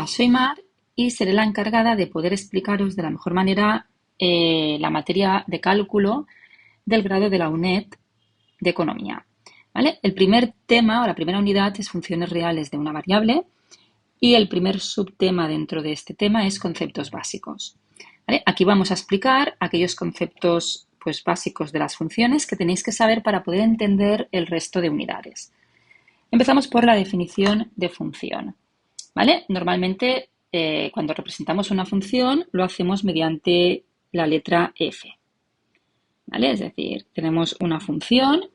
soy Mar y seré la encargada de poder explicaros de la mejor manera la materia de cálculo del grado de la UNED de Economía. ¿Vale? El primer tema o la primera unidad es funciones reales de una variable y el primer subtema dentro de este tema es conceptos básicos. ¿Vale? Aquí vamos a explicar aquellos conceptos básicos de las funciones que tenéis que saber para poder entender el resto de unidades. Empezamos por la definición de función. ¿Vale? Normalmente, cuando representamos una función, lo hacemos mediante la letra f. ¿Vale? Es decir, tenemos una función,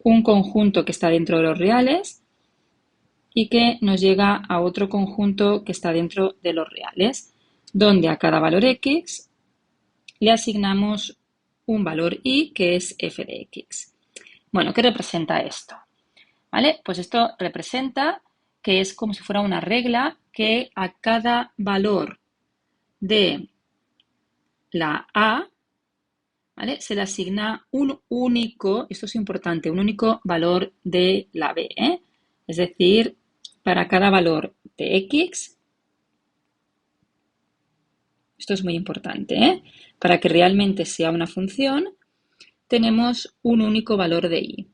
un conjunto que está dentro de los reales y que nos llega a otro conjunto que está dentro de los reales, donde a cada valor x le asignamos un valor y, que es f de x. Bueno, ¿qué representa esto? ¿Vale? Pues esto representa que es como si fuera una regla que a cada valor de la A, ¿vale?, se le asigna un único, esto es importante, un único valor de la B, ¿eh? Es decir, para cada valor de X, esto es muy importante, ¿eh? Para que realmente sea una función, tenemos un único valor de Y.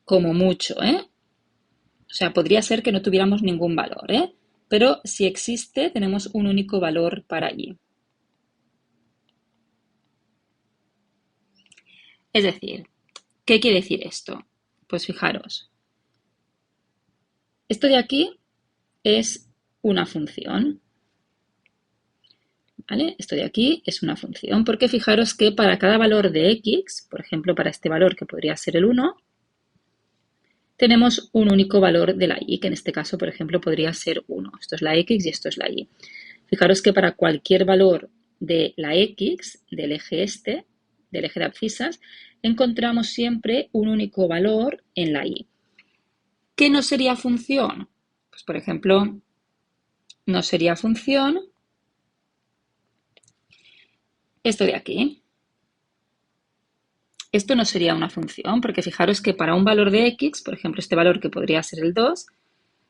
Como mucho, ¿eh? O sea, podría ser que no tuviéramos ningún valor, ¿eh? Pero si existe, tenemos un único valor para Y. Es decir, ¿qué quiere decir esto? Pues fijaros, esto de aquí es una función, ¿vale? Esto de aquí es una función, porque fijaros que para cada valor de x, por ejemplo, para este valor que podría ser el 1, tenemos un único valor de la y, que en este caso, por ejemplo, podría ser 1. Esto es la x y esto es la y. Fijaros que para cualquier valor de la x, del eje este, del eje de abscisas, encontramos siempre un único valor en la y. ¿Qué no sería función? Pues, por ejemplo, no sería función esto de aquí. Esto no sería una función, porque fijaros que para un valor de x, por ejemplo, este valor que podría ser el 2,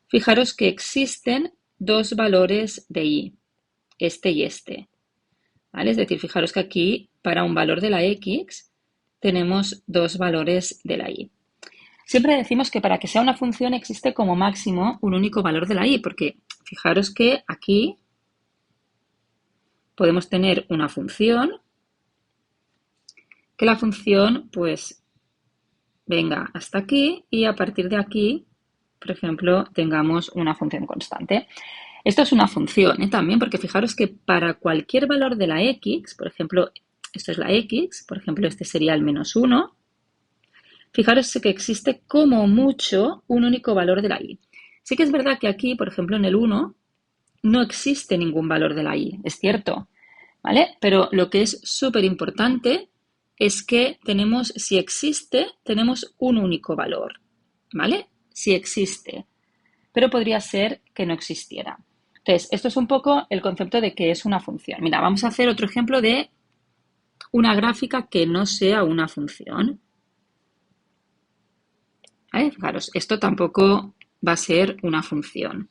fijaros que existen dos valores de y, este y este. ¿Vale? Es decir, fijaros que aquí, para un valor de la x, tenemos dos valores de la y. Siempre decimos que para que sea una función existe como máximo un único valor de la y, porque fijaros que aquí podemos tener una función, que la función pues venga hasta aquí y a partir de aquí, por ejemplo, tengamos una función constante. Esto es una función, también, porque fijaros que para cualquier valor de la x, por ejemplo, esto es la x, por ejemplo, este sería el -1, fijaros que existe como mucho un único valor de la y. Sí que es verdad que aquí, por ejemplo, en el 1, no existe ningún valor de la y, es cierto, ¿vale? Pero lo que es súper importante es que tenemos, si existe, tenemos un único valor, ¿vale? Si existe, pero podría ser que no existiera. Entonces, esto es un poco el concepto de que es una función. Mira, vamos a hacer otro ejemplo de una gráfica que no sea una función. ¿Vale? Fijaros, esto tampoco va a ser una función.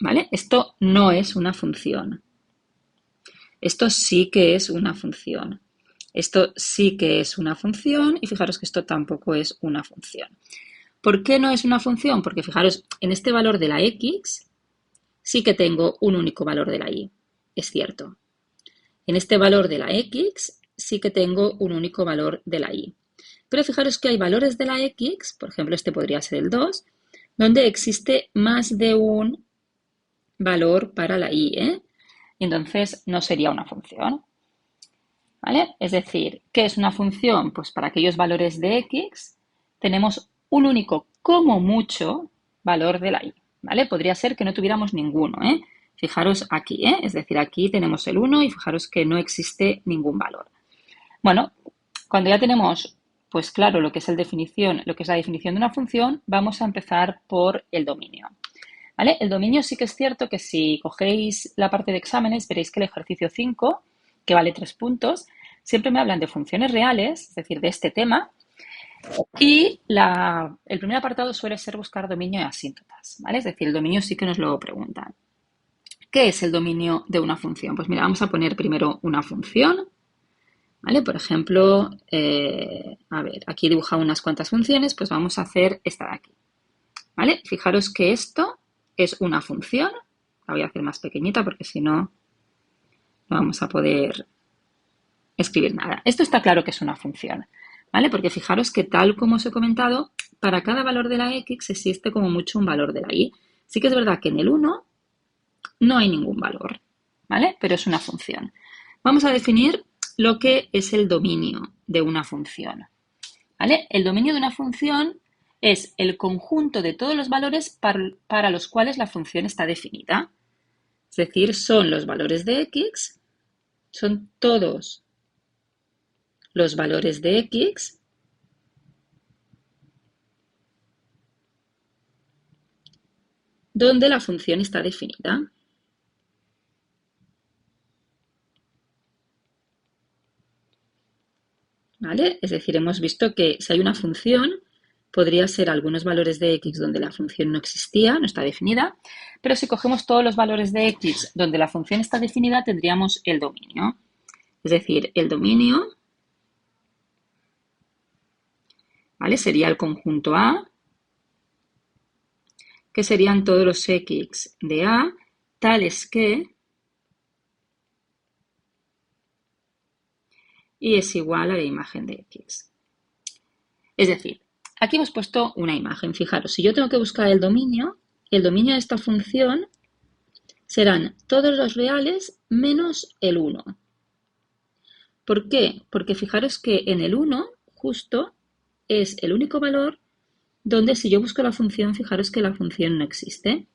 ¿Vale? Esto no es una función. Esto sí que es una función. Esto sí que es una función y fijaros que esto tampoco es una función. ¿Por qué no es una función? Porque fijaros, en este valor de la x sí que tengo un único valor de la y, es cierto. En este valor de la x sí que tengo un único valor de la y. Pero fijaros que hay valores de la x, por ejemplo, este podría ser el 2, donde existe más de un valor para la y, ¿eh? Y entonces no sería una función. ¿Vale? Es decir, ¿qué es una función? Pues para aquellos valores de x tenemos un único, como mucho, valor de la y. ¿Vale? Podría ser que no tuviéramos ninguno, ¿eh? Fijaros aquí, ¿eh? Es decir, aquí tenemos el 1 y fijaros que no existe ningún valor. Bueno, cuando ya tenemos, pues claro, lo que es la definición de una función, vamos a empezar por el dominio. ¿Vale? El dominio sí que es cierto que si cogéis la parte de exámenes, veréis que el ejercicio 5, que vale 3 puntos, siempre me hablan de funciones reales, es decir, de este tema, Y el primer apartado suele ser buscar dominio y asíntotas, ¿vale? Es decir, el dominio sí que nos lo preguntan. ¿Qué es el dominio de una función? Pues mira, vamos a poner primero una función, ¿vale? Por ejemplo, a ver, aquí he dibujado unas cuantas funciones, pues vamos a hacer esta de aquí, ¿vale? Fijaros que esto es una función, la voy a hacer más pequeñita porque si no, no vamos a poder escribir nada. Esto está claro que es una función, ¿vale? Porque fijaros que tal como os he comentado, para cada valor de la x existe como mucho un valor de la y. Sí que es verdad que en el 1 no hay ningún valor, ¿vale? Pero es una función. Vamos a definir lo que es el dominio de una función, ¿vale? El dominio de una función es el conjunto de todos los valores para los cuales la función está definida. Es decir, son los valores de x, son todos los valores de x donde la función está definida. ¿Vale? Es decir, hemos visto que si hay una función, podría ser algunos valores de x donde la función no existía, no está definida, pero si cogemos todos los valores de x donde la función está definida, tendríamos el dominio. Es decir, el dominio, ¿vale? Sería el conjunto A, que serían todos los x de A, tales que y es igual a la imagen de x. Es decir, aquí hemos puesto una imagen. Fijaros, si yo tengo que buscar el dominio de esta función serán todos los reales menos el 1. ¿Por qué? Porque fijaros que en el 1 justo es el único valor donde si yo busco la función, fijaros que la función no existe.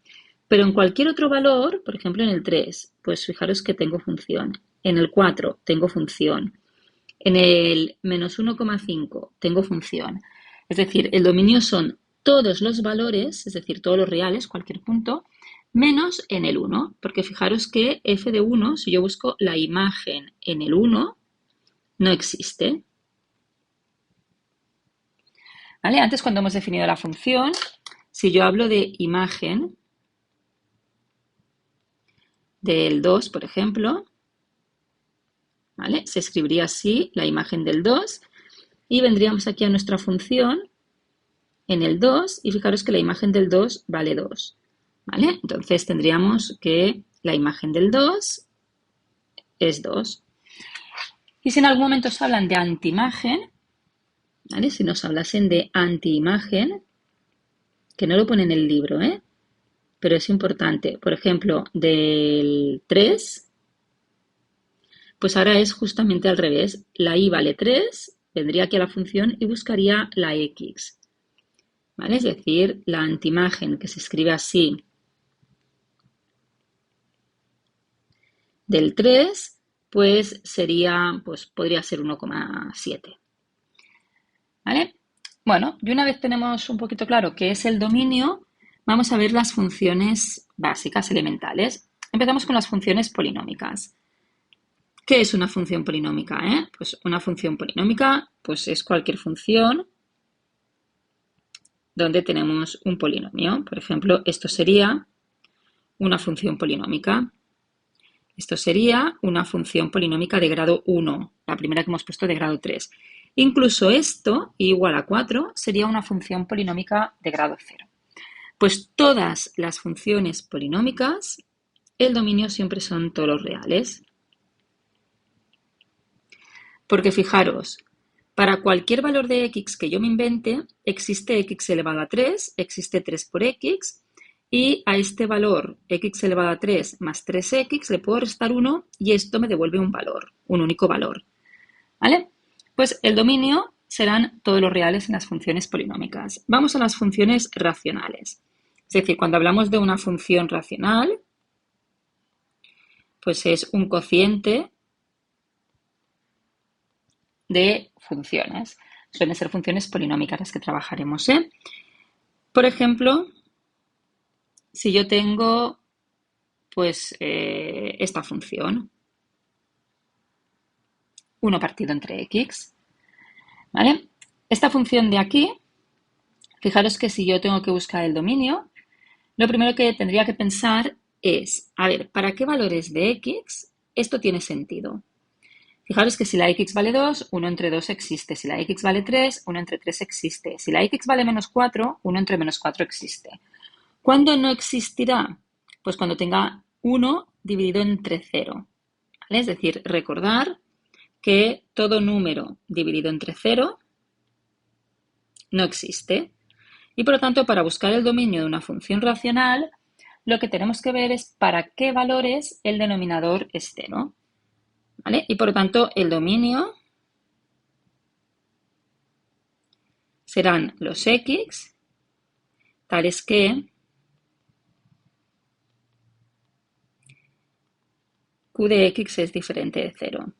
Pero en cualquier otro valor, por ejemplo en el 3, pues fijaros que tengo función. En el 4 tengo función. En el menos 1,5 tengo función. Es decir, el dominio son todos los valores, es decir, todos los reales, cualquier punto, menos en el 1, porque fijaros que f de 1, si yo busco la imagen en el 1, no existe. ¿Vale? Antes, cuando hemos definido la función, si yo hablo de imagen del 2, por ejemplo, ¿vale? Se escribiría así, la imagen del 2, y vendríamos aquí a nuestra función en el 2, y fijaros que la imagen del 2 vale 2. ¿Vale? Entonces tendríamos que la imagen del 2 es 2. Y si en algún momento os hablan de antiimagen, ¿vale? Si nos hablasen de antiimagen, que no lo pone en el libro, ¿eh? Pero es importante. Por ejemplo, del 3, pues ahora es justamente al revés. La y vale 3, vendría aquí a la función y buscaría la x. ¿Vale? Es decir, la antiimagen que se escribe así del 3, pues sería, pues podría ser 1,7. ¿Vale? Bueno, y una vez tenemos un poquito claro qué es el dominio, vamos a ver las funciones básicas elementales. Empezamos con las funciones polinómicas. ¿Qué es una función polinómica? Pues una función polinómica pues es cualquier función donde tenemos un polinomio. Por ejemplo, esto sería una función polinómica. Esto sería una función polinómica de grado 1, la primera que hemos puesto de grado 3. Incluso esto, igual a 4, sería una función polinómica de grado 0. Pues todas las funciones polinómicas, el dominio siempre son todos los reales. Porque fijaros, para cualquier valor de x que yo me invente, existe x elevado a 3, existe 3 por x, y a este valor x elevado a 3 más 3x le puedo restar 1 y esto me devuelve un valor, un único valor. ¿Vale? Pues el dominio serán todos los reales en las funciones polinómicas. Vamos a las funciones racionales. Es decir, cuando hablamos de una función racional, pues es un cociente de funciones. Suelen ser funciones polinómicas las que trabajaremos, ¿eh? Por ejemplo, si yo tengo pues esta función, 1 partido entre x, ¿vale? Esta función de aquí, fijaros que si yo tengo que buscar el dominio, lo primero que tendría que pensar es, a ver, ¿para qué valores de x esto tiene sentido? Fijaros que si la x vale 2, 1 entre 2 existe. Si la x vale 3, 1 entre 3 existe. Si la x vale menos 4, 1 entre menos 4 existe. ¿Cuándo no existirá? Pues cuando tenga 1 dividido entre 0. ¿Vale? Es decir, recordar que todo número dividido entre 0 no existe. Y por lo tanto, para buscar el dominio de una función racional, lo que tenemos que ver es para qué valores el denominador es 0. ¿Vale? Y por lo tanto, el dominio serán los x, tales que q de x es diferente de 0.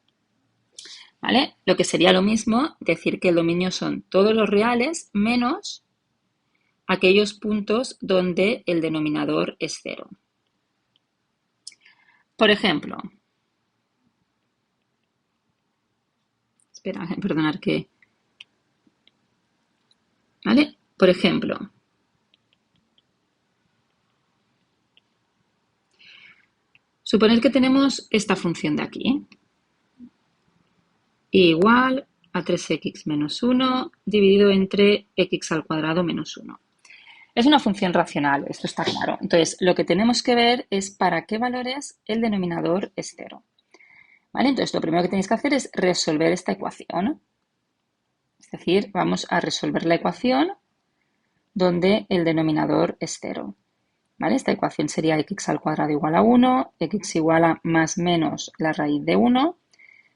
¿Vale? Lo que sería lo mismo decir que el dominio son todos los reales menos aquellos puntos donde el denominador es 0. Por ejemplo, espera, perdonad que... ¿Vale? Por ejemplo, suponer que tenemos esta función de aquí, igual a 3x menos 1 dividido entre x al cuadrado menos 1. Es una función racional, esto está claro. Entonces, lo que tenemos que ver es para qué valores el denominador es 0. ¿Vale? Entonces, lo primero que tenéis que hacer es resolver esta ecuación. Es decir, vamos a resolver la ecuación donde el denominador es 0. ¿Vale? Esta ecuación sería x al cuadrado igual a 1, x igual a más menos la raíz de 1,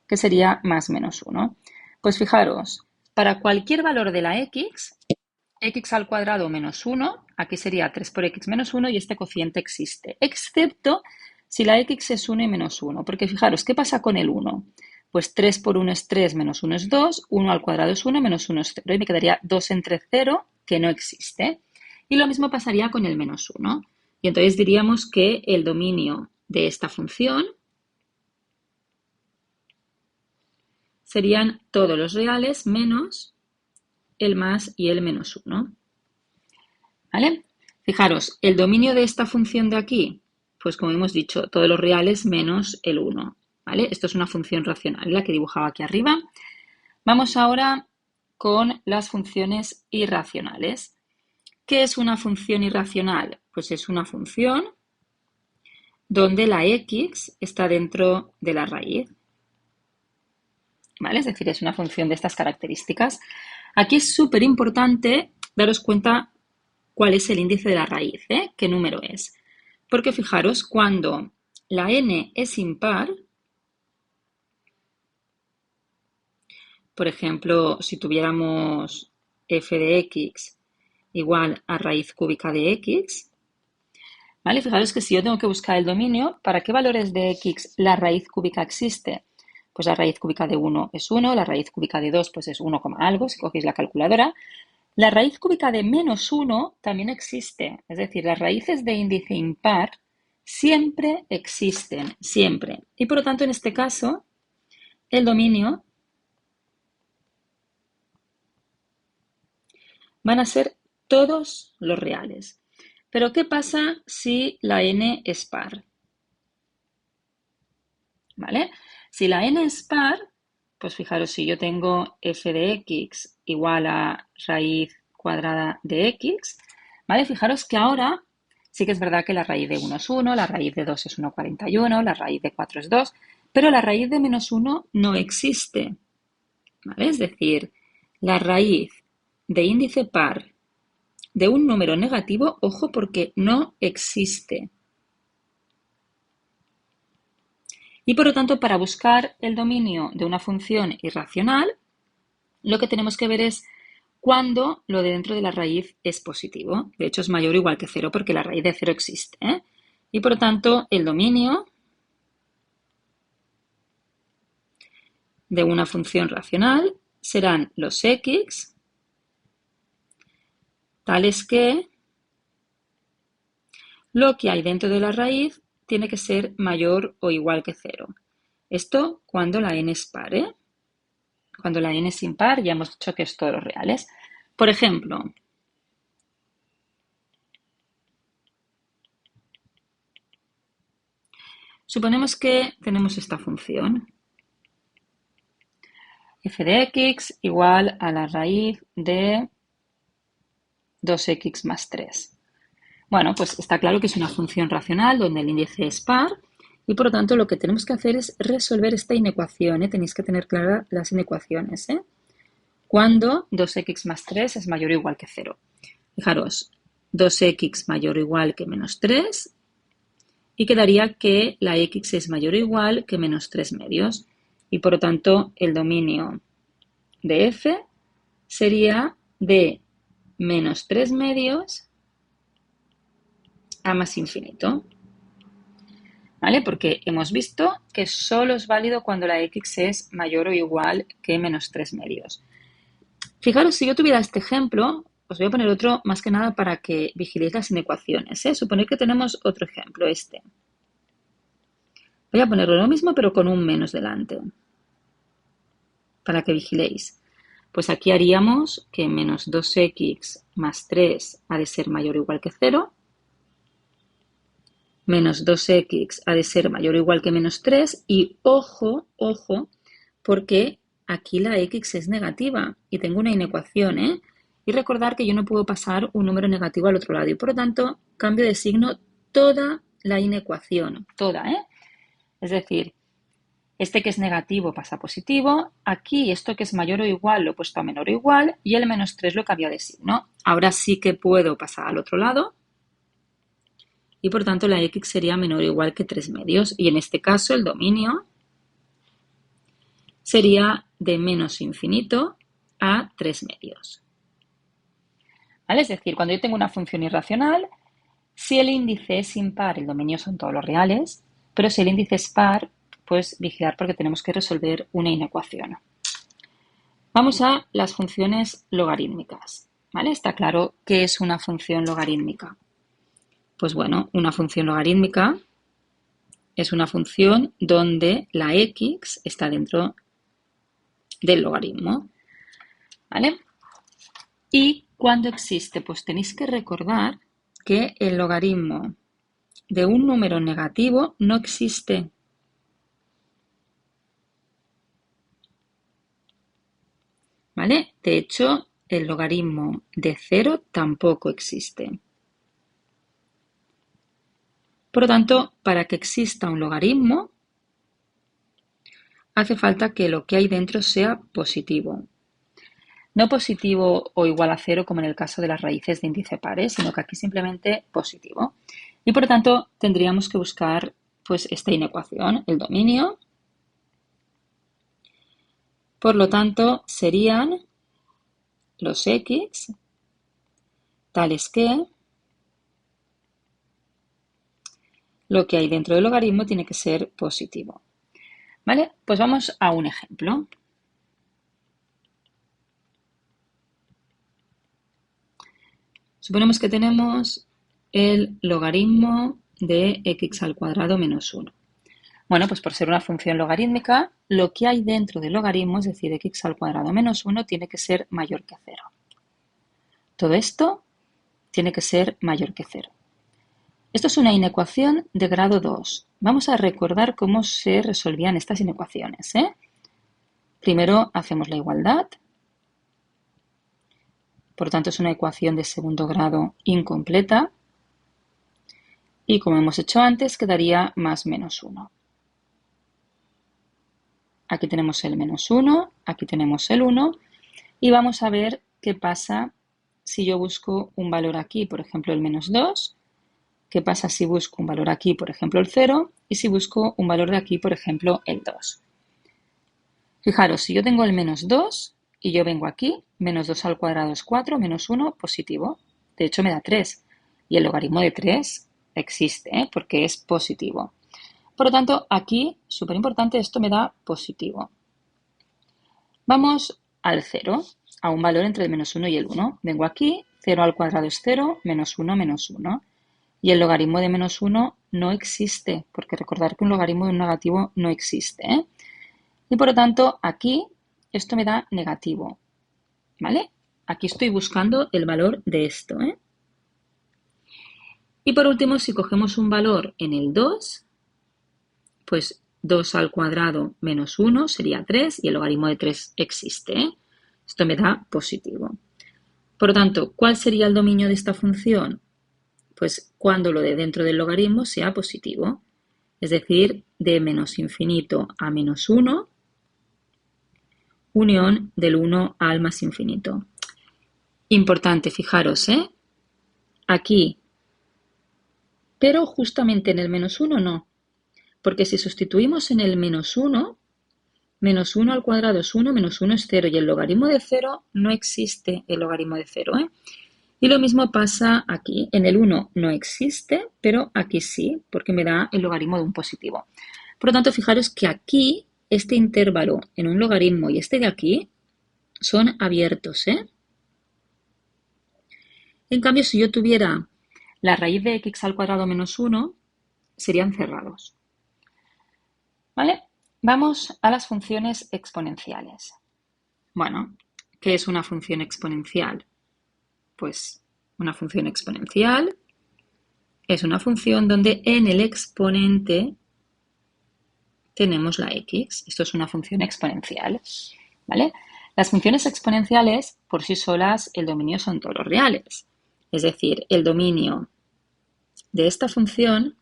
que sería más menos 1. Pues fijaros, para cualquier valor de la x al cuadrado menos 1, aquí sería 3 por x menos 1 y este cociente existe, excepto si la x es 1 y menos 1, porque fijaros, ¿qué pasa con el 1? Pues 3 por 1 es 3, menos 1 es 2, 1 al cuadrado es 1, menos 1 es 0, y me quedaría 2 entre 0, que no existe. Y lo mismo pasaría con el menos 1. Y entonces diríamos que el dominio de esta función serían todos los reales menos el más y el menos 1. ¿Vale? Fijaros, el dominio de esta función de aquí, pues como hemos dicho, todos los reales menos el 1. ¿Vale? Esto es una función racional, la que dibujaba aquí arriba. Vamos ahora con las funciones irracionales. ¿Qué es una función irracional? Pues es una función donde la x está dentro de la raíz. ¿Vale? Es decir, es una función de estas características. Aquí es súper importante daros cuenta cuál es el índice de la raíz, ¿eh? ¿Qué número es? Porque fijaros, cuando la n es impar, por ejemplo, si tuviéramos f de x igual a raíz cúbica de x, ¿vale? Fijaros que si yo tengo que buscar el dominio, ¿para qué valores de x la raíz cúbica existe? Pues la raíz cúbica de 1 es 1, la raíz cúbica de 2 pues es 1, algo, si cogéis la calculadora. La raíz cúbica de menos 1 también existe, es decir, las raíces de índice impar siempre existen, siempre. Y por lo tanto, en este caso, el dominio van a ser todos los reales. Pero ¿qué pasa si la n es par? ¿Vale? Si la n es par, pues fijaros, si yo tengo f de x igual a raíz cuadrada de x, ¿vale? Fijaros que ahora sí que es verdad que la raíz de 1 es 1, la raíz de 2 es 1,41, la raíz de 4 es 2, pero la raíz de menos 1 no existe, ¿vale? Es decir, la raíz de índice par de un número negativo, ojo, porque no existe. Y por lo tanto, para buscar el dominio de una función irracional, lo que tenemos que ver es cuando lo de dentro de la raíz es positivo. De hecho, es mayor o igual que 0 porque la raíz de 0 existe, ¿eh? Y por lo tanto, el dominio de una función racional serán los x tales que lo que hay dentro de la raíz tiene que ser mayor o igual que 0. Esto cuando la n es par, ¿eh? Cuando la n es impar ya hemos dicho que es todos los reales. Por ejemplo, suponemos que tenemos esta función. F de x igual a la raíz de 2x más 3. Bueno, pues está claro que es una función racional donde el índice es par y por lo tanto lo que tenemos que hacer es resolver esta inecuación. Tenéis que tener claras las inecuaciones. Cuando 2x más 3 es mayor o igual que 0. Fijaros, 2x mayor o igual que menos 3 y quedaría que la x es mayor o igual que menos 3 medios. Y por lo tanto el dominio de f sería de menos 3 medios a más infinito. ¿Vale? Porque hemos visto que solo es válido cuando la x es mayor o igual que menos 3 medios. Fijaros, si yo tuviera este ejemplo, os voy a poner otro más que nada para que vigiléis las inecuaciones. Suponer que tenemos otro ejemplo, este. Voy a ponerlo lo mismo, pero con un menos delante, para que vigiléis. Pues aquí haríamos que menos 2x más 3 ha de ser mayor o igual que 0. Menos 2x ha de ser mayor o igual que menos 3. Y ojo, ojo, porque aquí la x es negativa y tengo una inecuación, Y recordar que yo no puedo pasar un número negativo al otro lado y por lo tanto cambio de signo toda la inecuación, toda, Es decir, este que es negativo pasa a positivo, aquí esto que es mayor o igual lo he puesto a menor o igual y el menos 3 lo he cambiado de signo. Ahora sí que puedo pasar al otro lado y por tanto la x sería menor o igual que 3 medios y en este caso el dominio sería de menos infinito a 3 medios. ¿Vale? Es decir, cuando yo tengo una función irracional, si el índice es impar, el dominio son todos los reales, pero si el índice es par, pues vigilar porque tenemos que resolver una inecuación. Vamos a las funciones logarítmicas. ¿Vale? Está claro qué es una función logarítmica. Pues bueno, una función logarítmica es una función donde la x está dentro del logaritmo. ¿Vale? ¿Y cuándo existe? Pues tenéis que recordar que el logaritmo de un número negativo no existe. ¿Vale? De hecho, el logaritmo de 0 tampoco existe. Por lo tanto, para que exista un logaritmo, hace falta que lo que hay dentro sea positivo. No positivo o igual a 0 como en el caso de las raíces de índice pares, sino que aquí simplemente positivo. Y por lo tanto, tendríamos que buscar pues, esta inecuación, el dominio. Por lo tanto, serían los x tales que lo que hay dentro del logaritmo tiene que ser positivo. ¿Vale? Pues vamos a un ejemplo. Suponemos que tenemos el logaritmo de x al cuadrado menos 1. Bueno, pues por ser una función logarítmica, lo que hay dentro del logaritmo, es decir, x al cuadrado menos 1, tiene que ser mayor que 0. Todo esto tiene que ser mayor que 0. Esto es una inecuación de grado 2. Vamos a recordar cómo se resolvían estas inecuaciones. Primero hacemos la igualdad. Por lo tanto, es una ecuación de segundo grado incompleta. Y como hemos hecho antes, quedaría más menos 1. Aquí tenemos el menos 1, aquí tenemos el 1. Y vamos a ver qué pasa si yo busco un valor aquí, por ejemplo, el menos 2. ¿Qué pasa si busco un valor aquí, por ejemplo, el 0? Y si busco un valor de aquí, por ejemplo, el 2. Fijaros, si yo tengo el menos 2 y yo vengo aquí, menos 2 al cuadrado es 4, menos 1 positivo. De hecho, me da 3. Y el logaritmo de 3 existe, porque es positivo. Por lo tanto, aquí, súper importante, esto me da positivo. Vamos al 0, a un valor entre el menos 1 y el 1. Vengo aquí, 0 al cuadrado es 0, menos 1, menos 1. Y el logaritmo de menos 1 no existe, porque recordar que un logaritmo de un negativo no existe. Y por lo tanto, aquí esto me da negativo, ¿vale? Aquí estoy buscando el valor de esto, ¿eh? Y por último, si cogemos un valor en el 2, pues 2 al cuadrado menos 1 sería 3 y el logaritmo de 3 existe, ¿eh? Esto me da positivo. Por lo tanto, ¿cuál sería el dominio de esta función? Pues cuando lo de dentro del logaritmo sea positivo, es decir, de menos infinito a menos 1, unión del 1 al más infinito. Importante, fijaros, ¿eh? Aquí, pero justamente en el menos 1 no, porque si sustituimos en el menos 1, menos 1 al cuadrado es 1, menos 1 es 0, y el logaritmo de 0 no existe el logaritmo de 0, ¿eh? Y lo mismo pasa aquí. En el 1 no existe, pero aquí sí, porque me da el logaritmo de un positivo. Por lo tanto, fijaros que aquí, este intervalo en un logaritmo y este de aquí son abiertos, ¿eh? En cambio, si yo tuviera la raíz de x al cuadrado menos 1, serían cerrados. ¿Vale? Vamos a las funciones exponenciales. Bueno, ¿qué es una función exponencial? Pues una función exponencial es una función donde en el exponente tenemos la x. Esto es una función exponencial, ¿vale? Las funciones exponenciales, por sí solas, el dominio son todos los reales. Es decir, el dominio de esta función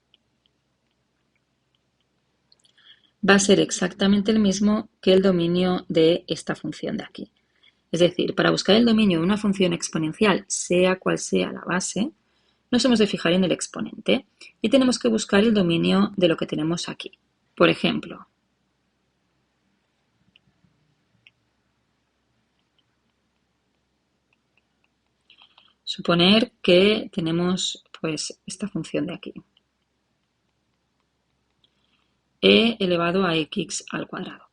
va a ser exactamente el mismo que el dominio de esta función de aquí. Es decir, para buscar el dominio de una función exponencial, sea cual sea la base, nos hemos de fijar en el exponente y tenemos que buscar el dominio de lo que tenemos aquí. Por ejemplo, suponer que tenemos pues esta función de aquí. E elevado a x al cuadrado.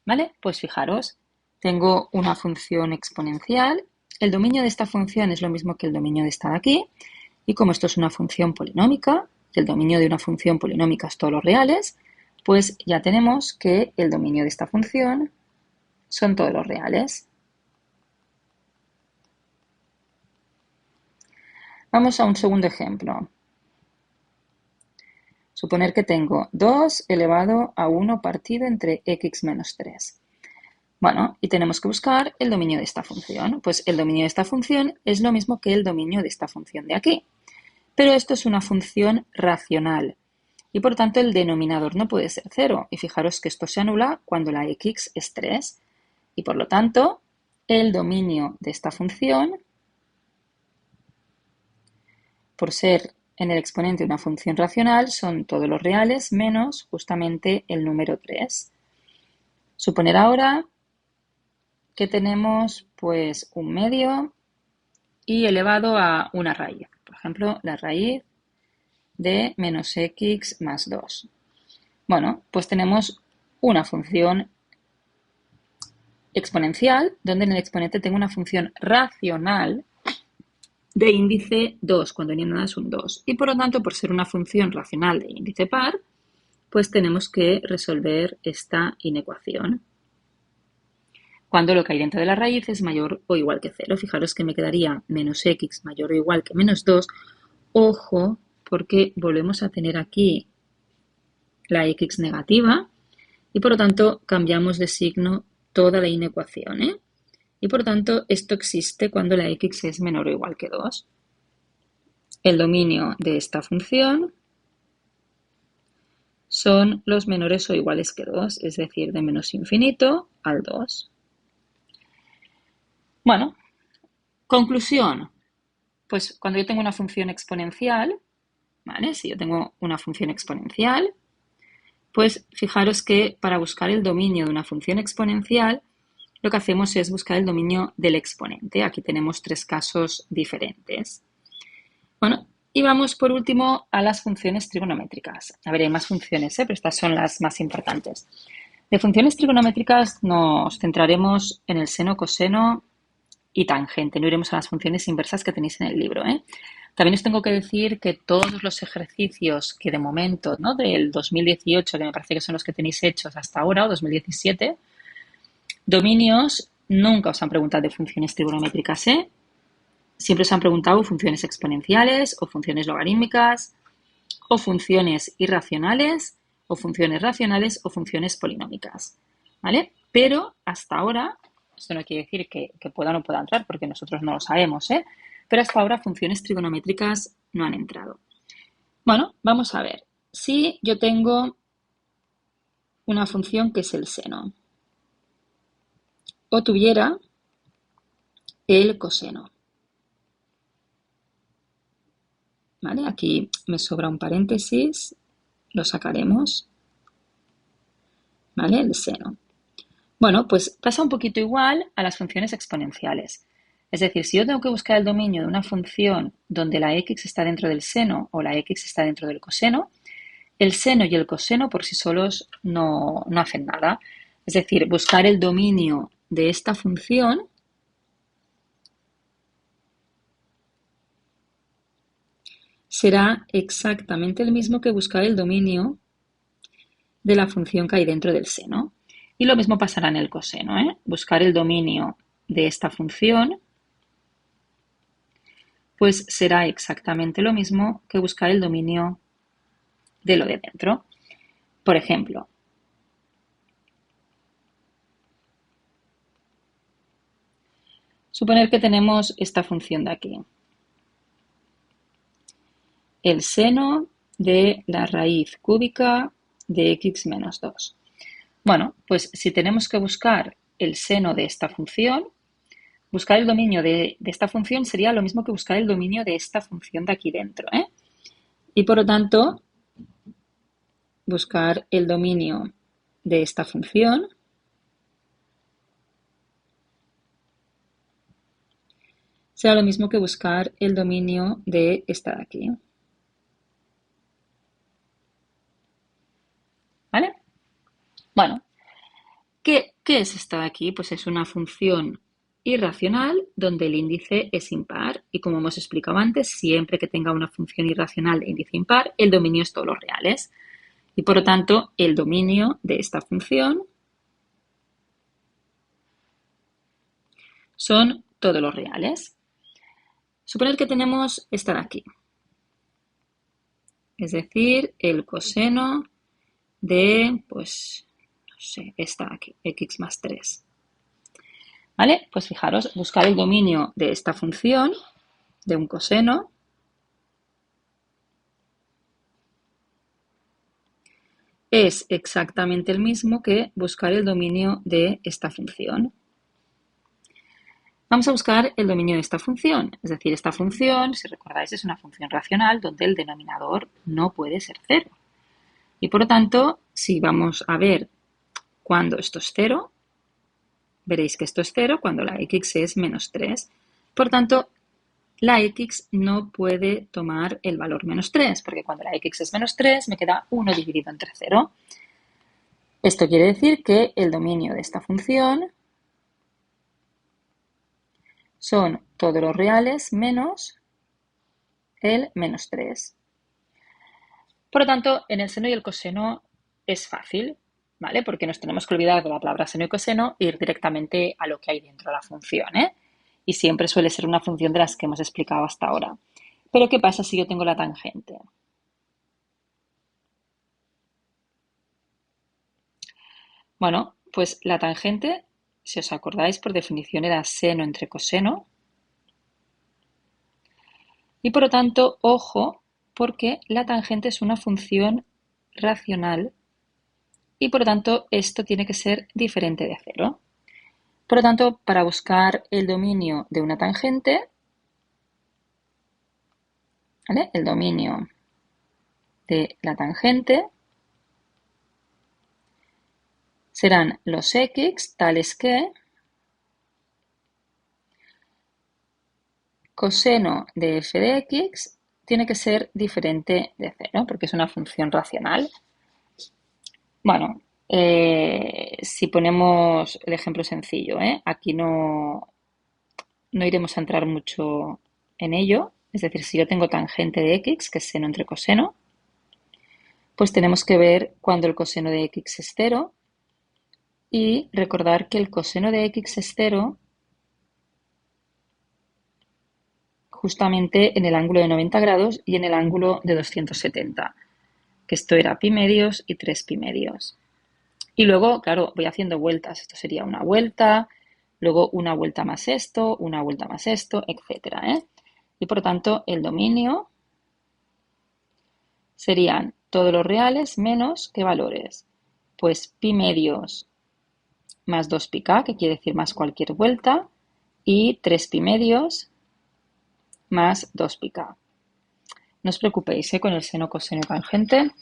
¿Vale? Pues fijaros, tengo una función exponencial. El dominio de esta función es lo mismo que el dominio de esta de aquí. Y como esto es una función polinómica, el dominio de una función polinómica es todos los reales, pues ya tenemos que el dominio de esta función son todos los reales. Vamos a un segundo ejemplo. Suponer que tengo 2 elevado a 1 partido entre x menos 3. Bueno, y tenemos que buscar el dominio de esta función. Pues el dominio de esta función es lo mismo que el dominio de esta función de aquí. Pero esto es una función racional y por tanto el denominador no puede ser 0. Y fijaros que esto se anula cuando la x es 3. Y por lo tanto, el dominio de esta función, por ser en el exponente una función racional, son todos los reales menos justamente el número 3. Suponer ahora que tenemos pues un medio y elevado a una raíz. Por ejemplo, la raíz de menos x más 2. Bueno, pues tenemos una función exponencial donde en el exponente tengo una función racional de índice 2, cuando ni nada es un 2. Y por lo tanto, por ser una función racional de índice par, pues tenemos que resolver esta inecuación. Cuando lo que hay dentro de la raíz es mayor o igual que 0. Fijaros que me quedaría menos x mayor o igual que menos 2. Ojo, porque volvemos a tener aquí la x negativa y por lo tanto cambiamos de signo toda la inecuación, ¿eh? Y por lo tanto esto existe cuando la x es menor o igual que 2. El dominio de esta función son los menores o iguales que 2, es decir, de menos infinito al 2. Bueno, conclusión. Pues cuando yo tengo una función exponencial, ¿vale? Si yo tengo una función exponencial, pues fijaros que para buscar el dominio de una función exponencial, lo que hacemos es buscar el dominio del exponente. Aquí tenemos 3 casos diferentes. Bueno, y vamos por último a las funciones trigonométricas. A ver, hay más funciones, pero estas son las más importantes. De funciones trigonométricas nos centraremos en el seno, coseno y tangente. No iremos a las funciones inversas que tenéis en el libro, ¿eh? También os tengo que decir que todos los ejercicios que de momento, ¿no? Del 2018, que me parece que son los que tenéis hechos hasta ahora, o 2017, Dominios, nunca os han preguntado de funciones trigonométricas, ¿eh? Siempre os han preguntado funciones exponenciales o funciones logarítmicas o funciones irracionales o funciones racionales o funciones polinómicas, ¿vale? Pero hasta ahora, esto no quiere decir que pueda o no pueda entrar porque nosotros no lo sabemos, ¿eh? Pero hasta ahora funciones trigonométricas no han entrado. Bueno, vamos a ver. Si yo tengo una función que es el seno o tuviera el coseno, ¿vale? Aquí me sobra un paréntesis, lo sacaremos, ¿vale? El seno. Bueno, pues pasa un poquito igual a las funciones exponenciales. Es decir, si yo tengo que buscar el dominio de una función donde la x está dentro del seno o la x está dentro del coseno, el seno y el coseno por sí solos no hacen nada. Es decir, buscar el dominio de esta función será exactamente el mismo que buscar el dominio de la función que hay dentro del seno. Y lo mismo pasará en el coseno, ¿eh? Buscar el dominio de esta función pues será exactamente lo mismo que buscar el dominio de lo de dentro. Por ejemplo, suponer que tenemos esta función de aquí. El seno de la raíz cúbica de x menos 2. Bueno, pues si tenemos que buscar el seno de esta función, buscar el dominio de esta función sería lo mismo que buscar el dominio de esta función de aquí dentro, ¿eh? Y por lo tanto, buscar el dominio de esta función será lo mismo que buscar el dominio de esta de aquí. ¿Vale? Bueno, ¿qué es esta de aquí? Pues es una función irracional donde el índice es impar y como hemos explicado antes, siempre que tenga una función irracional de índice impar, el dominio es todos los reales. Y por lo tanto, el dominio de esta función son todos los reales. Suponer que tenemos esta de aquí, es decir, el coseno de, pues, no sé, esta de aquí, x más 3. ¿Vale? Pues fijaros, buscar el dominio de esta función, de un coseno, es exactamente el mismo que buscar el dominio de esta función. Vamos a buscar el dominio de esta función. Es decir, esta función, si recordáis, es una función racional donde el denominador no puede ser 0. Y por lo tanto, si vamos a ver cuando esto es 0, veréis que esto es 0 cuando la x es menos 3. Por tanto, la x no puede tomar el valor menos 3, porque cuando la x es menos 3 me queda 1 dividido entre 0. Esto quiere decir que el dominio de esta función son todos los reales menos el menos 3. Por lo tanto, en el seno y el coseno es fácil, ¿vale? Porque nos tenemos que olvidar de la palabra seno y coseno e ir directamente a lo que hay dentro de la función, ¿eh? Y siempre suele ser una función de las que hemos explicado hasta ahora. Pero ¿qué pasa si yo tengo la tangente? Bueno, pues la tangente, si os acordáis, por definición era seno entre coseno. Y por lo tanto, ojo, porque la tangente es una función racional y por lo tanto esto tiene que ser diferente de 0. Por lo tanto, para buscar el dominio de una tangente, ¿vale? El dominio de la tangente serán los x tales que coseno de f de x tiene que ser diferente de 0, porque es una función racional. Bueno, si ponemos el ejemplo sencillo, aquí no iremos a entrar mucho en ello. Es decir, si yo tengo tangente de x, que es seno entre coseno, pues tenemos que ver cuando el coseno de x es 0 Y recordar que el coseno de x es 0 justamente en el ángulo de 90 grados y en el ángulo de 270, que esto era pi medios y 3 pi medios. Y luego, claro, voy haciendo vueltas. Esto sería una vuelta, luego una vuelta más esto, una vuelta más esto, etcétera, ¿eh? Y por tanto, el dominio serían todos los reales menos ¿qué valores? Pues pi medios más 2 pi k, que quiere decir más cualquier vuelta, y 3 pi medios más 2 pi k. No os preocupéis, con el seno, coseno y tangente,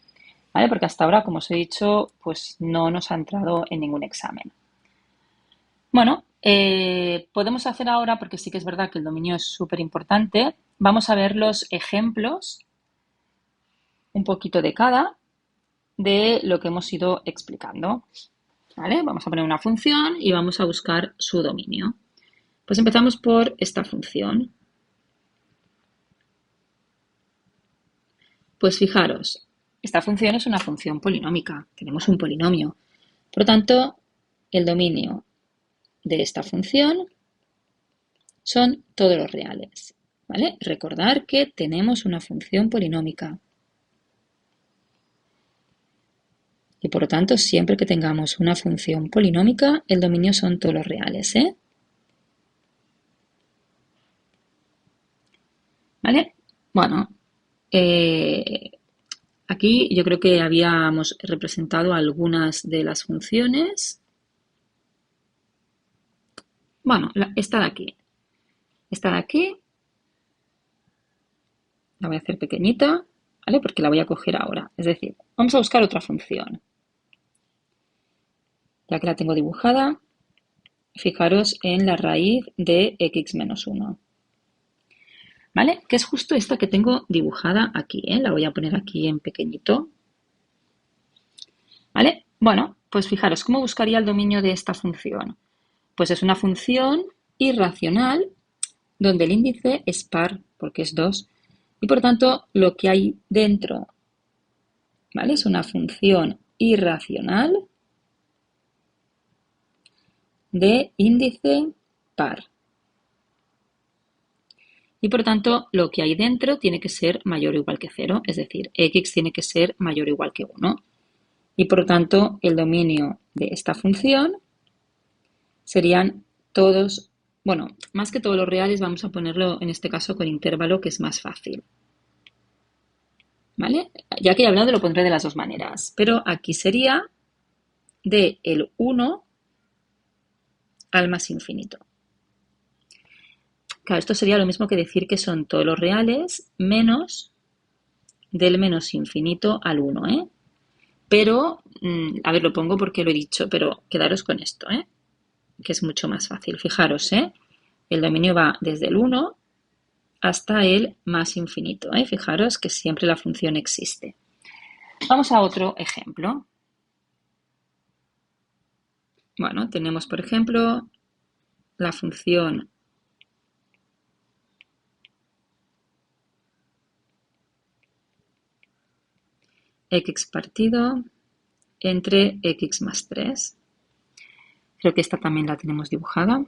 ¿vale? Porque hasta ahora, como os he dicho, pues no nos ha entrado en ningún examen. Bueno, podemos hacer ahora, porque sí que es verdad que el dominio es súper importante, vamos a ver los ejemplos, un poquito de cada, de lo que hemos ido explicando. ¿Vale? Vamos a poner una función y vamos a buscar su dominio. Pues empezamos por esta función. Pues fijaros, esta función es una función polinómica, tenemos un polinomio. Por lo tanto, el dominio de esta función son todos los reales. ¿Vale? Recordar que tenemos una función polinómica. Y por lo tanto, siempre que tengamos una función polinómica, el dominio son todos los reales, ¿eh? ¿Vale? Bueno, aquí yo creo que habíamos representado algunas de las funciones. Bueno, esta de aquí. Esta de aquí la voy a hacer pequeñita, ¿vale? Porque la voy a coger ahora. Es decir, vamos a buscar otra función. Ya que la tengo dibujada, fijaros en la raíz de x menos 1. ¿Vale? Que es justo esta que tengo dibujada aquí, ¿eh? La voy a poner aquí en pequeñito. ¿Vale? Bueno, pues fijaros, ¿cómo buscaría el dominio de esta función? Pues es una función irracional donde el índice es par, porque es 2, y por tanto lo que hay dentro, ¿vale? Es una función irracional de índice par. Y por tanto, lo que hay dentro tiene que ser mayor o igual que 0, es decir, x tiene que ser mayor o igual que 1. Y por tanto, el dominio de esta función serían todos, bueno, más que todos los reales, vamos a ponerlo en este caso con intervalo, que es más fácil. ¿Vale? Ya que he hablado, lo pondré de las dos maneras, pero aquí sería de el 1 al más infinito. Claro, esto sería lo mismo que decir que son todos los reales menos del menos infinito al 1, ¿eh? Pero, a ver, lo pongo porque lo he dicho, pero quedaros con esto, ¿eh? Que es mucho más fácil. Fijaros, ¿eh? El dominio va desde el 1 hasta el más infinito, ¿eh? Fijaros que siempre la función existe. Vamos a otro ejemplo. Bueno, tenemos, por ejemplo, la función x partido entre x más 3. Creo que esta también la tenemos dibujada.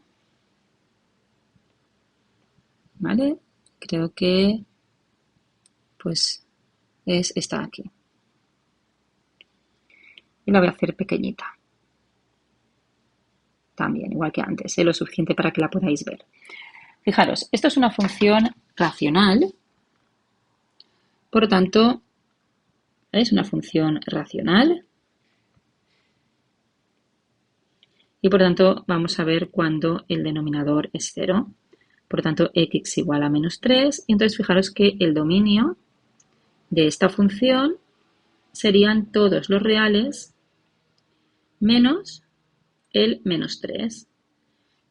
¿Vale? Creo que pues es esta de aquí. Y la voy a hacer pequeñita. También, igual que antes, lo suficiente para que la podáis ver. Fijaros, esto es una función racional. Por lo tanto, es una función racional. Y por tanto, vamos a ver cuando el denominador es 0. Por lo tanto, x igual a menos 3. Y entonces, fijaros que el dominio de esta función serían todos los reales menos el menos 3. Es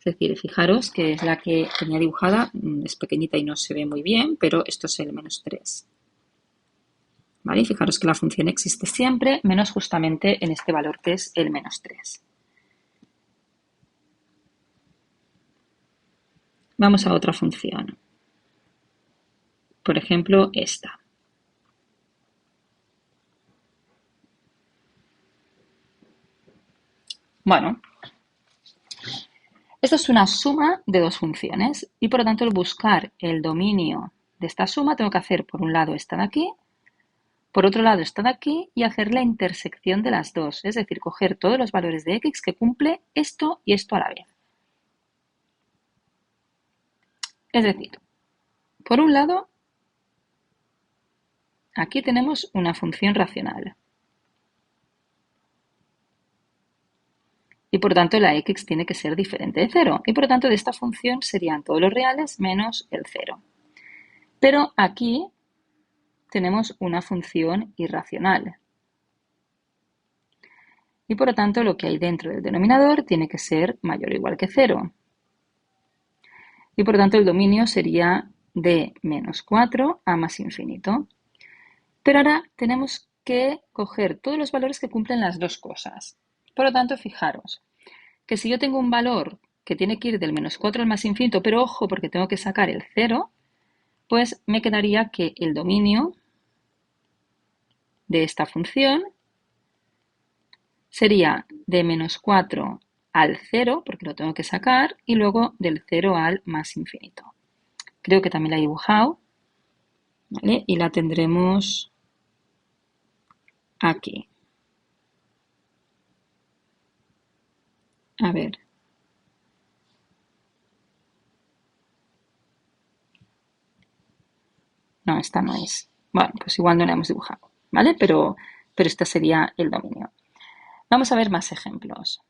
decir, fijaros que es la que tenía dibujada, es pequeñita y no se ve muy bien, pero esto es el menos 3. ¿Vale? Y fijaros que la función existe siempre, menos justamente en este valor que es el menos 3. Vamos a otra función. Por ejemplo, esta. Bueno, esto es una suma de dos funciones y por lo tanto al buscar el dominio de esta suma tengo que hacer por un lado esta de aquí, por otro lado esta de aquí y hacer la intersección de las dos, es decir, coger todos los valores de x que cumple esto y esto a la vez. Es decir, por un lado, aquí tenemos una función racional. Y por tanto la x tiene que ser diferente de 0. Y por lo tanto de esta función serían todos los reales menos el 0. Pero aquí tenemos una función irracional. Y por lo tanto lo que hay dentro del denominador tiene que ser mayor o igual que 0. Y por lo tanto el dominio sería de menos 4 a más infinito. Pero ahora tenemos que coger todos los valores que cumplen las dos cosas. Por lo tanto, fijaros que si yo tengo un valor que tiene que ir del menos 4 al más infinito, pero ojo porque tengo que sacar el 0, pues me quedaría que el dominio de esta función sería de menos 4 al 0, porque lo tengo que sacar, y luego del 0 al más infinito. Creo que también la he dibujado, ¿vale? Y la tendremos aquí. A ver. No, esta no es. Bueno, pues igual no la hemos dibujado, ¿vale? Pero este sería el dominio. Vamos a ver más ejemplos.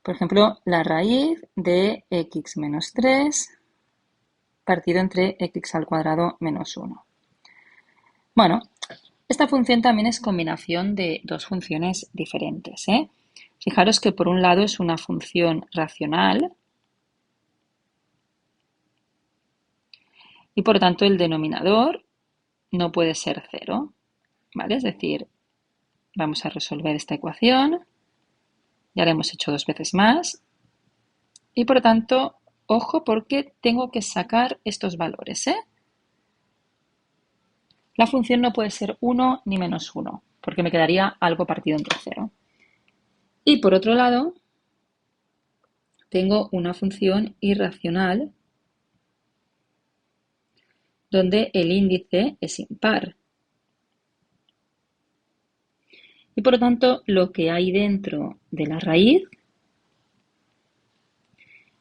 Por ejemplo, la raíz de x menos 3 partido entre x al cuadrado menos 1. Bueno, esta función también es combinación de dos funciones diferentes, ¿eh? Fijaros que por un lado es una función racional y por tanto el denominador no puede ser 0, ¿vale? Es decir, vamos a resolver esta ecuación, ya la hemos hecho dos veces más y por lo tanto, ojo porque tengo que sacar estos valores, ¿eh? La función no puede ser 1 ni menos 1, porque me quedaría algo partido entre 0. Y por otro lado, tengo una función irracional donde el índice es impar. Y por lo tanto, lo que hay dentro de la raíz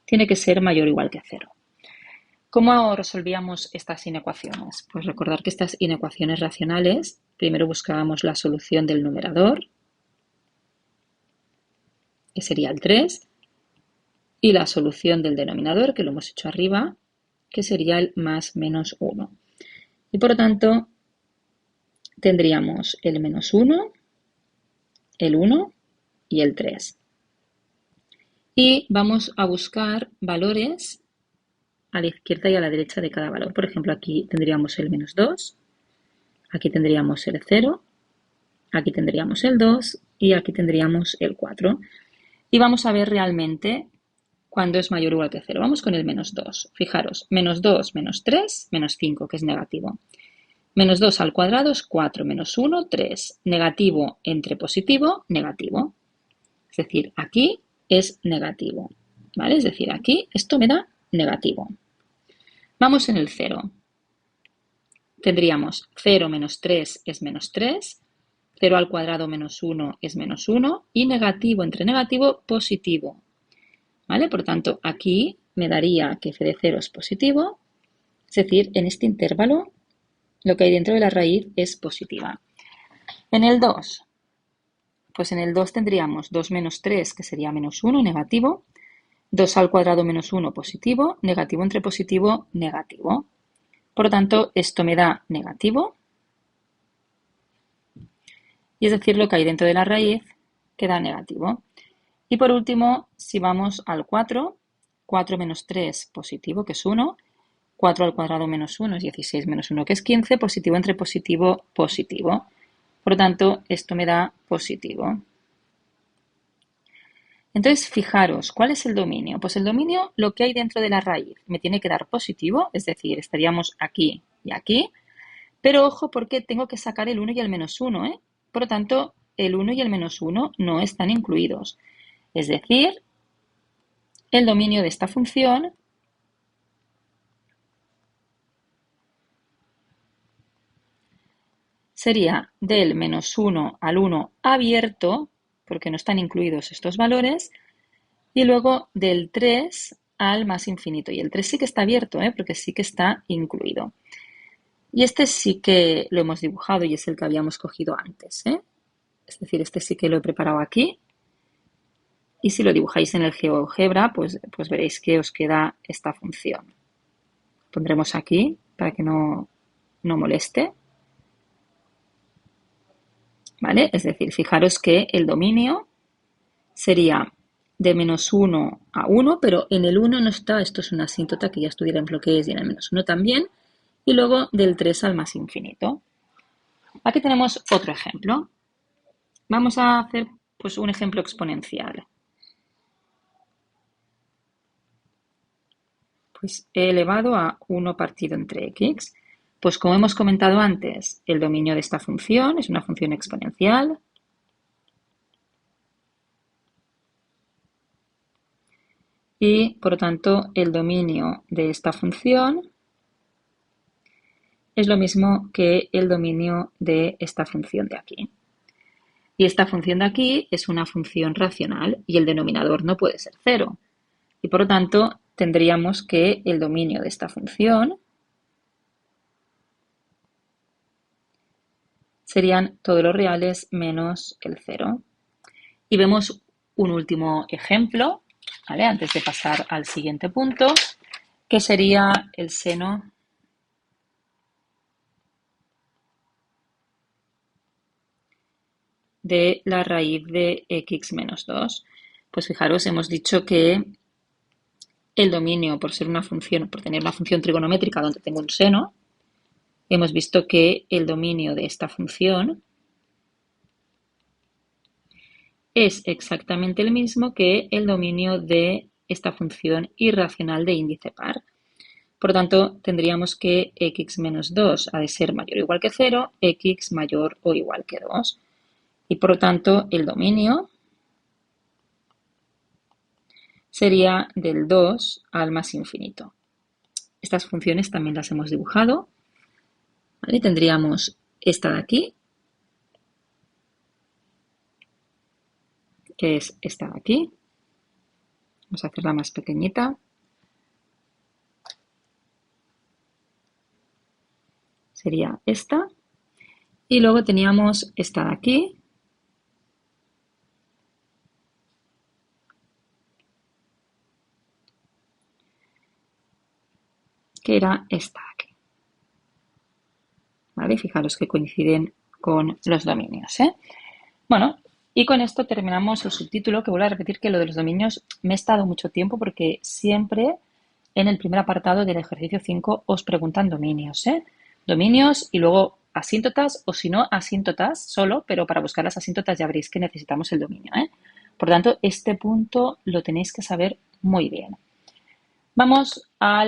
tiene que ser mayor o igual que 0. ¿Cómo resolvíamos estas inecuaciones? Pues recordar que estas inecuaciones racionales, primero buscábamos la solución del numerador, que sería el 3, y la solución del denominador, que lo hemos hecho arriba, que sería el más menos 1. Y por lo tanto, tendríamos el menos 1, el 1 y el 3. Y vamos a buscar valores a la izquierda y a la derecha de cada valor. Por ejemplo, aquí tendríamos el menos 2, aquí tendríamos el 0, aquí tendríamos el 2 y aquí tendríamos el 4. Y vamos a ver realmente cuándo es mayor o igual que 0. Vamos con el menos 2. Fijaros, menos 2, menos 3, menos 5, que es negativo. Menos 2 al cuadrado es 4, menos 1, 3. Negativo entre positivo, negativo. Es decir, aquí es negativo, ¿vale? Es decir, aquí esto me da negativo. Vamos en el 0. Tendríamos 0 menos 3 es menos 3, 0 al cuadrado menos 1 es menos 1 y negativo entre negativo, positivo. ¿Vale? Por tanto, aquí me daría que f de 0 es positivo, es decir, en este intervalo lo que hay dentro de la raíz es positiva. En el 2, pues en el 2 tendríamos 2 menos 3, que sería menos 1, negativo, 2 al cuadrado menos 1, positivo, negativo entre positivo, negativo. Por lo tanto, esto me da negativo. Y es decir, lo que hay dentro de la raíz queda negativo. Y por último, si vamos al 4, 4 menos 3, positivo, que es 1. 4 al cuadrado menos 1 es 16 menos 1, que es 15. Positivo entre positivo, positivo. Por lo tanto, esto me da positivo. Entonces, fijaros, ¿cuál es el dominio? Pues el dominio, lo que hay dentro de la raíz, me tiene que dar positivo, es decir, estaríamos aquí y aquí, Pero ojo porque tengo que sacar el 1 y el menos 1, ¿eh? Por lo tanto, el 1 y el menos 1 no están incluidos. Es decir, el dominio de esta función sería del menos 1 al 1 abierto, porque no están incluidos estos valores, y luego del 3 al más infinito. Y el 3 sí que está abierto, porque sí que está incluido. Y este sí que lo hemos dibujado y es el que habíamos cogido antes. Es decir, este sí que lo he preparado aquí. Y si lo dibujáis en el GeoGebra, pues veréis que os queda esta función. Pondremos aquí para que no moleste. ¿Vale? Es decir, fijaros que el dominio sería de menos 1 a 1, pero en el 1 no está, esto es una asíntota que ya estudiaremos lo que es, y en el menos 1 también, y luego del 3 al más infinito. Aquí tenemos otro ejemplo. Vamos a hacer pues, un ejemplo exponencial. Pues e elevado a 1 partido entre x. Pues como hemos comentado antes, el dominio de esta función es una función exponencial. Y, por lo tanto, el dominio de esta función es lo mismo que el dominio de esta función de aquí. Y esta función de aquí es una función racional y el denominador no puede ser 0. Y, por lo tanto, tendríamos que el dominio de esta función serían todos los reales menos el 0. Y vemos un último ejemplo, ¿vale? Antes de pasar al siguiente punto, que sería el seno de la raíz de x menos 2. Pues fijaros, hemos dicho que el dominio, por ser una función, por tener una función trigonométrica donde tengo un seno, hemos visto que el dominio de esta función es exactamente el mismo que el dominio de esta función irracional de índice par. Por lo tanto, tendríamos que x menos 2 ha de ser mayor o igual que 0, x mayor o igual que 2. Y por lo tanto, el dominio sería del 2 al más infinito. Estas funciones también las hemos dibujado. ¿Vale? Tendríamos esta de aquí, que es esta de aquí. Vamos a hacerla más pequeñita. Sería esta. Y luego teníamos esta de aquí, que era esta de aquí. ¿Vale? Fijaros que coinciden con los dominios. Bueno, y con esto terminamos el subtítulo, que vuelvo a repetir que lo de los dominios me he estado mucho tiempo porque siempre en el primer apartado del ejercicio 5 os preguntan dominios. Dominios y luego asíntotas o si no asíntotas solo, pero para buscar las asíntotas ya veréis que necesitamos el dominio. Por tanto, este punto lo tenéis que saber muy bien. Vamos al